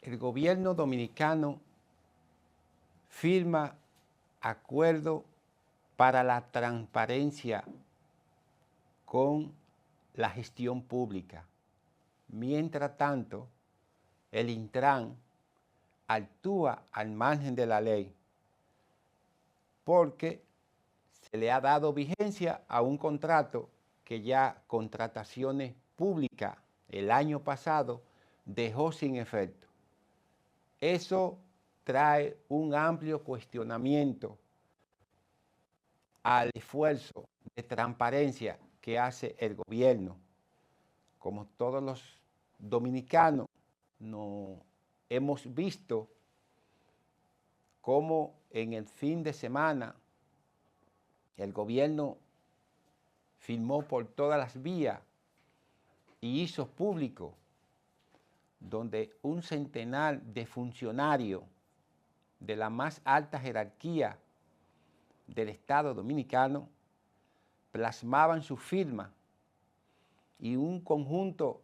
El gobierno dominicano firma acuerdo para la transparencia con la gestión pública. Mientras tanto, el Intran actúa al margen de la ley porque se le ha dado vigencia a un contrato que ya Contrataciones Públicas el año pasado dejó sin efecto. Eso trae un amplio cuestionamiento al esfuerzo de transparencia que hace el gobierno. Como todos los dominicanos, no hemos visto cómo en el fin de semana el gobierno firmó por todas las vías y hizo público donde un centenar de funcionarios de la más alta jerarquía del Estado dominicano plasmaban su firma y un conjunto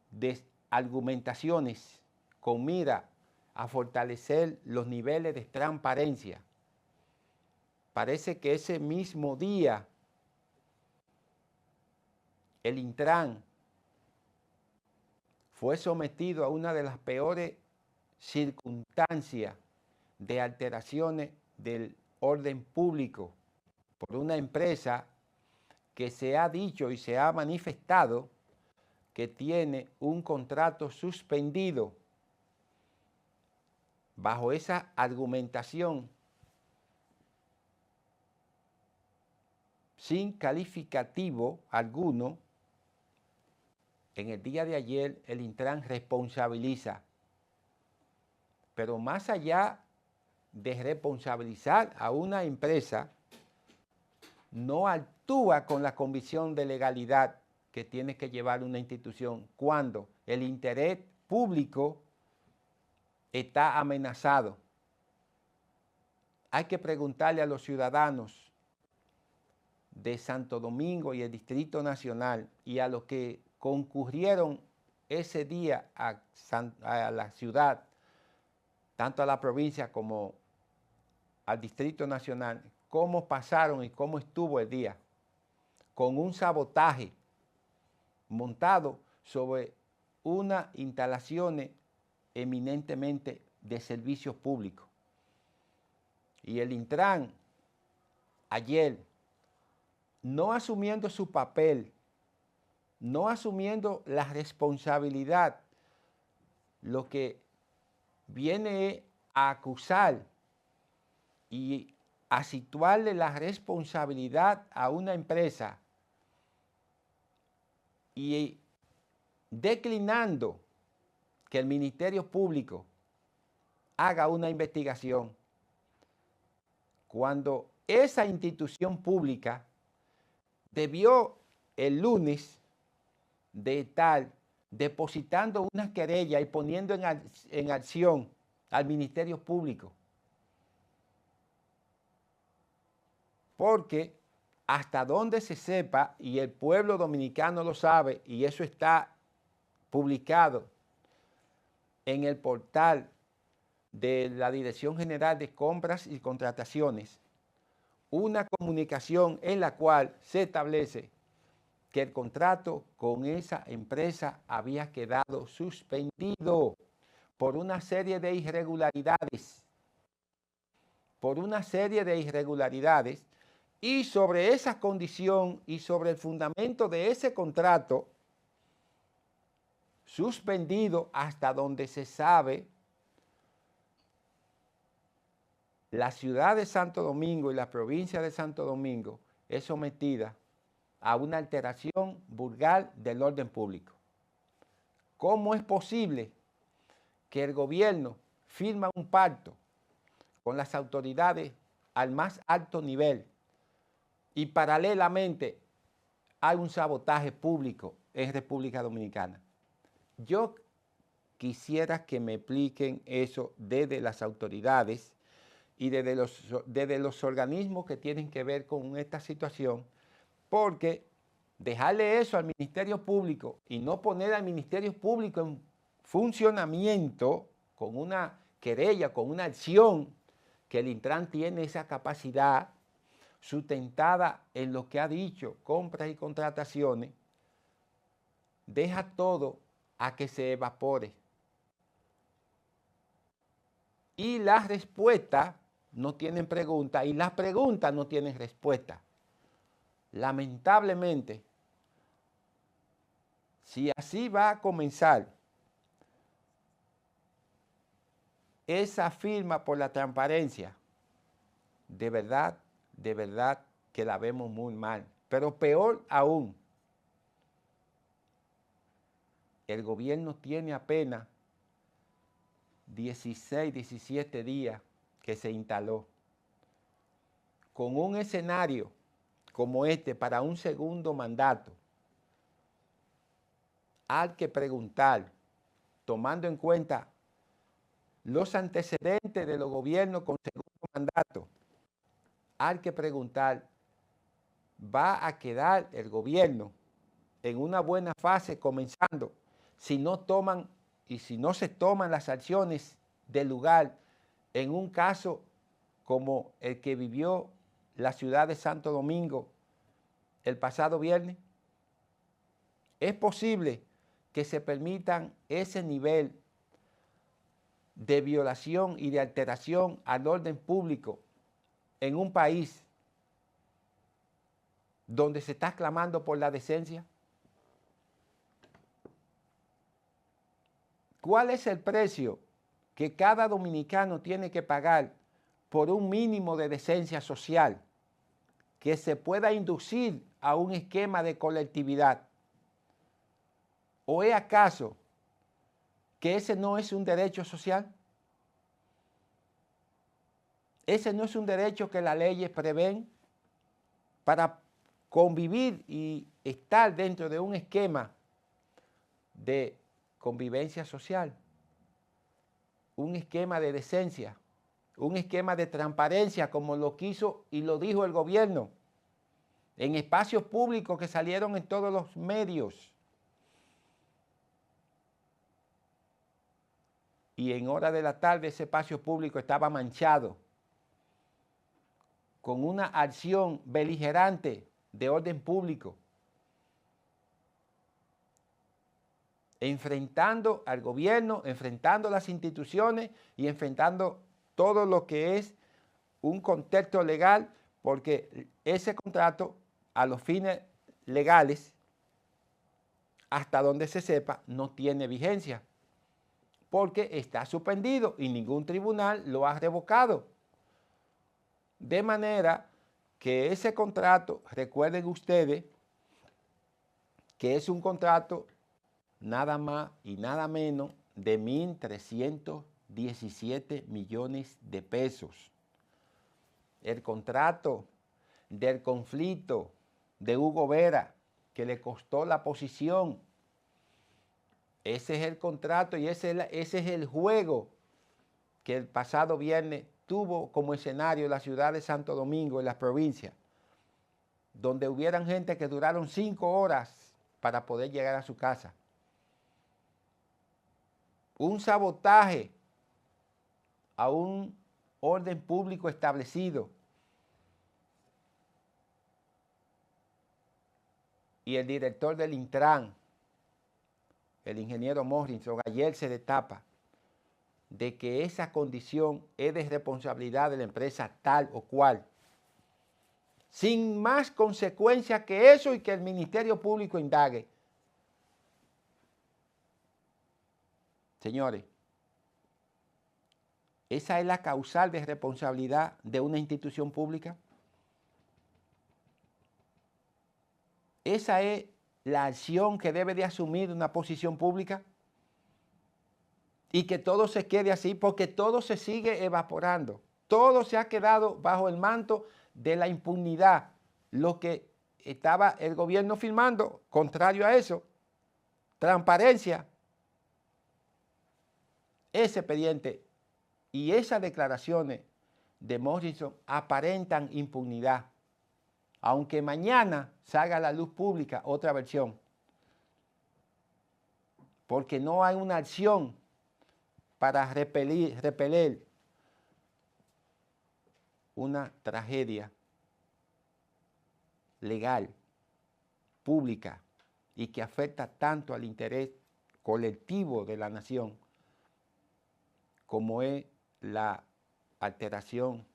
de argumentaciones con mira a fortalecer los niveles de transparencia. Parece que ese mismo día el Intran fue sometido a una de las peores circunstancias de alteraciones del orden público por una empresa que se ha dicho y se ha manifestado que tiene un contrato suspendido. Bajo esa argumentación, sin calificativo alguno, en el día de ayer el Intran responsabiliza. Pero más allá de responsabilizar a una empresa, no actúa con la convicción de legalidad que tiene que llevar una institución cuando el interés público está amenazado. Hay que preguntarle a los ciudadanos de Santo Domingo y el Distrito Nacional y a los que concurrieron ese día a la ciudad, tanto a la provincia como al Distrito Nacional, cómo pasaron y cómo estuvo el día, con un sabotaje montado sobre unas instalaciones eminentemente de servicios públicos. Y el Intran, ayer, no asumiendo su papel, no asumiendo la responsabilidad, lo que viene a acusar y a situarle la responsabilidad a una empresa y declinando que el Ministerio Público haga una investigación, cuando esa institución pública debió el lunes de estar depositando una querella y poniendo en acción al Ministerio Público. Porque hasta donde se sepa, y el pueblo dominicano lo sabe, y eso está publicado en el portal de la Dirección General de Compras y Contrataciones, una comunicación en la cual se establece que el contrato con esa empresa había quedado suspendido por una serie de irregularidades. Y sobre esa condición y sobre el fundamento de ese contrato suspendido hasta donde se sabe, la ciudad de Santo Domingo y la provincia de Santo Domingo es sometida a una alteración vulgar del orden público. ¿Cómo es posible que el gobierno firma un pacto con las autoridades al más alto nivel y paralelamente hay un sabotaje público en República Dominicana? Yo quisiera que me expliquen eso desde las autoridades y desde los organismos que tienen que ver con esta situación, porque dejarle eso al Ministerio Público y no poner al Ministerio Público en funcionamiento, con una querella, con una acción, que el Intran tiene esa capacidad sustentada en lo que ha dicho, compras y contrataciones, deja todo a que se evapore. Y las respuestas no tienen preguntas y las preguntas no tienen respuesta. Lamentablemente, si así va a comenzar esa firma por la transparencia, de verdad que la vemos muy mal. Pero peor aún, el gobierno tiene apenas 16, 17 días que se instaló. Con un escenario como este para un segundo mandato, hay que preguntar, tomando en cuenta los antecedentes de los gobiernos con segundo mandato, hay que preguntar, ¿va a quedar el gobierno en una buena fase comenzando si no toman y si no se toman las acciones del lugar en un caso como el que vivió la ciudad de Santo Domingo el pasado viernes? ¿Es posible que se permitan ese nivel de violación y de alteración al orden público en un país donde se está clamando por la decencia? ¿Cuál es el precio que cada dominicano tiene que pagar por un mínimo de decencia social que se pueda inducir a un esquema de colectividad? ¿O es acaso que ese no es un derecho social? ¿Ese no es un derecho que las leyes prevén para convivir y estar dentro de un esquema de convivencia social? Un esquema de decencia, un esquema de transparencia como lo quiso y lo dijo el gobierno en espacios públicos que salieron en todos los medios. Y en hora de la tarde ese espacio público estaba manchado con una acción beligerante de orden público, enfrentando al gobierno, enfrentando las instituciones y enfrentando todo lo que es un contexto legal, porque ese contrato, a los fines legales, hasta donde se sepa, no tiene vigencia, porque está suspendido y ningún tribunal lo ha revocado. De manera que ese contrato, recuerden ustedes, que es un contrato nada más y nada menos de 1.317 millones de pesos. El contrato del conflicto de Hugo Vera, que le costó la posición. Ese es el contrato y ese es el juego que el pasado viernes tuvo como escenario la ciudad de Santo Domingo, en las provincias, donde hubieran gente que duraron 5 horas para poder llegar a su casa. Un sabotaje a un orden público establecido. Y el director del Intran, el ingeniero Morrison, ayer se destapa de que esa condición es de responsabilidad de la empresa tal o cual, sin más consecuencia que eso y que el Ministerio Público indague. Señores, ¿esa es la causal de responsabilidad de una institución pública? ¿Esa es la acción que debe de asumir una posición pública? Y que todo se quede así, porque todo se sigue evaporando. Todo se ha quedado bajo el manto de la impunidad. Lo que estaba el gobierno firmando, contrario a eso, transparencia, ese expediente y esas declaraciones de Morrison aparentan impunidad. Aunque mañana salga a la luz pública otra versión. porque no hay una acción para repeler una tragedia legal, pública, y que afecta tanto al interés colectivo de la nación, como es la alteración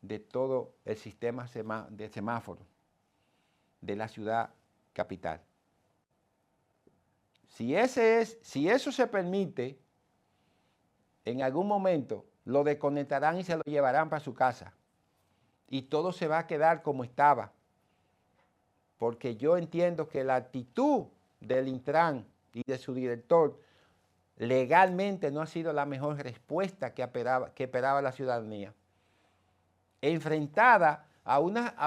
de todo el sistema de semáforos de la ciudad capital. Si eso se permite, en algún momento lo desconectarán y se lo llevarán para su casa. Y todo se va a quedar como estaba. Porque yo entiendo que la actitud del Intran y de su director legalmente no ha sido la mejor respuesta que esperaba la ciudadanía. Enfrentada a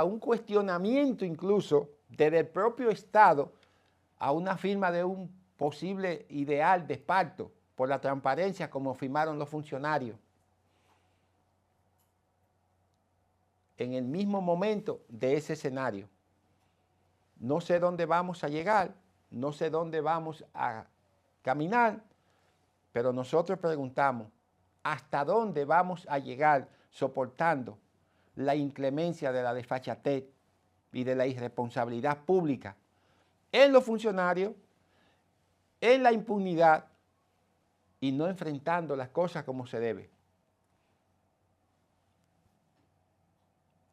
un cuestionamiento incluso desde el propio Estado a una firma de un posible ideal de pacto por la transparencia como firmaron los funcionarios. En el mismo momento de ese escenario. No sé dónde vamos a llegar, no sé dónde vamos a caminar, pero nosotros preguntamos, ¿hasta dónde vamos a llegar soportando la inclemencia de la desfachatez y de la irresponsabilidad pública en los funcionarios, en la impunidad y no enfrentando las cosas como se debe?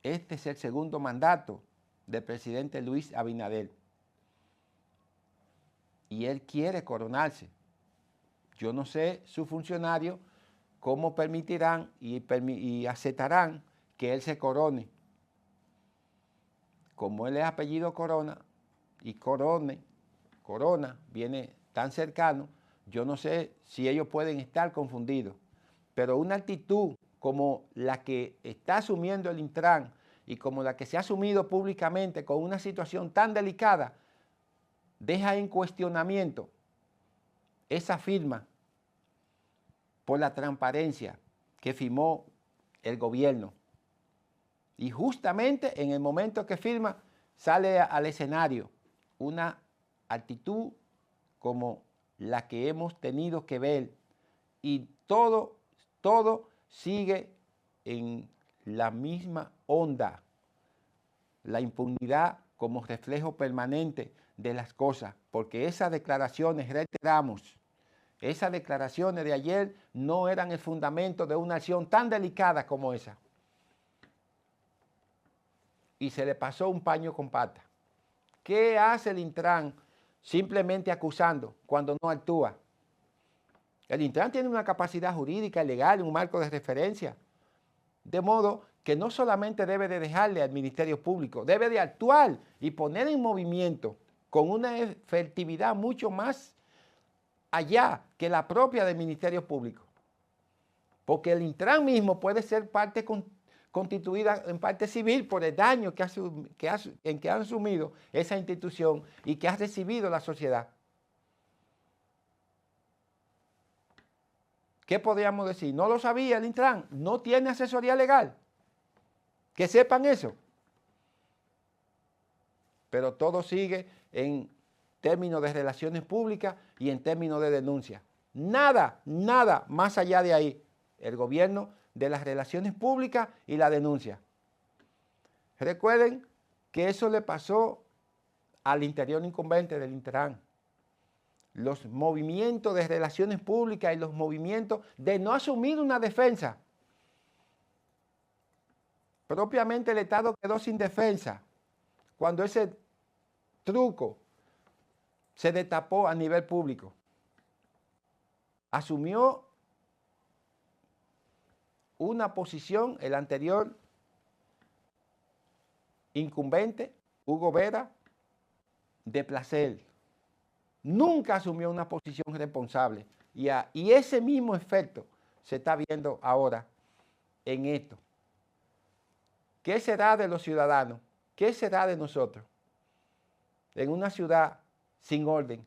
Este es el segundo mandato del presidente Luis Abinader. Y él quiere coronarse. Yo no sé sus funcionarios cómo permitirán y aceptarán que él se corone. Como él es apellido Corona y Corona viene tan cercano, yo no sé si ellos pueden estar confundidos. Pero una actitud como la que está asumiendo el Intran y como la que se ha asumido públicamente con una situación tan delicada, deja en cuestionamiento esa firma por la transparencia que firmó el gobierno. Y justamente en el momento que firma, sale al escenario una actitud como la que hemos tenido que ver. Y todo sigue en la misma onda. La impunidad como reflejo permanente de las cosas, porque esas declaraciones, reiteramos, esas declaraciones de ayer no eran el fundamento de una acción tan delicada como esa. Y se le pasó un paño con pata. ¿Qué hace el Intran? Simplemente acusando cuando no actúa. El Intran tiene una capacidad jurídica y legal, un marco de referencia. De modo que no solamente debe de dejarle al Ministerio Público, debe de actuar y poner en movimiento con una efectividad mucho más allá que la propia del Ministerio Público. Porque el Intran mismo puede ser parte constituida en parte civil por el daño que ha asumido esa institución y que ha recibido la sociedad. ¿Qué podríamos decir? No lo sabía el Intran, no tiene asesoría legal. Que sepan eso. Pero todo sigue en términos de relaciones públicas y en términos de denuncia. Nada más allá de ahí. El gobierno de las relaciones públicas y la denuncia. Recuerden que eso le pasó al interior incumbente del Intran. Los movimientos de relaciones públicas y los movimientos de no asumir una defensa. Propiamente el Estado quedó sin defensa cuando ese truco se destapó a nivel público. Asumió una posición el anterior incumbente, Hugo Vera, de placer. Nunca asumió una posición responsable. Y ese mismo efecto se está viendo ahora en esto. ¿Qué será de los ciudadanos? ¿Qué será de nosotros? En una ciudad sin orden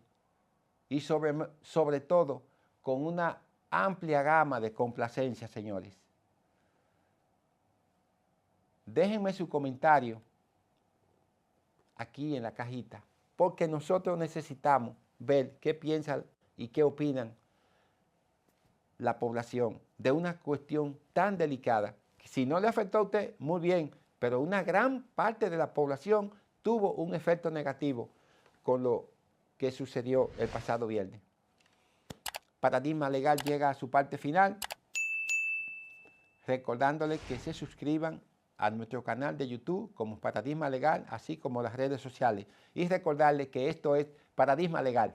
y sobre todo con una amplia gama de complacencia, señores. Déjenme su comentario aquí en la cajita, porque nosotros necesitamos ver qué piensa y qué opinan la población de una cuestión tan delicada. Si no le afectó a usted, muy bien, pero una gran parte de la población tuvo un efecto negativo con lo que sucedió el pasado viernes. Paradigma Legal llega a su parte final, recordándoles que se suscriban a nuestro canal de YouTube como Paradigma Legal, así como las redes sociales. Y recordarles que esto es Paradigma Legal.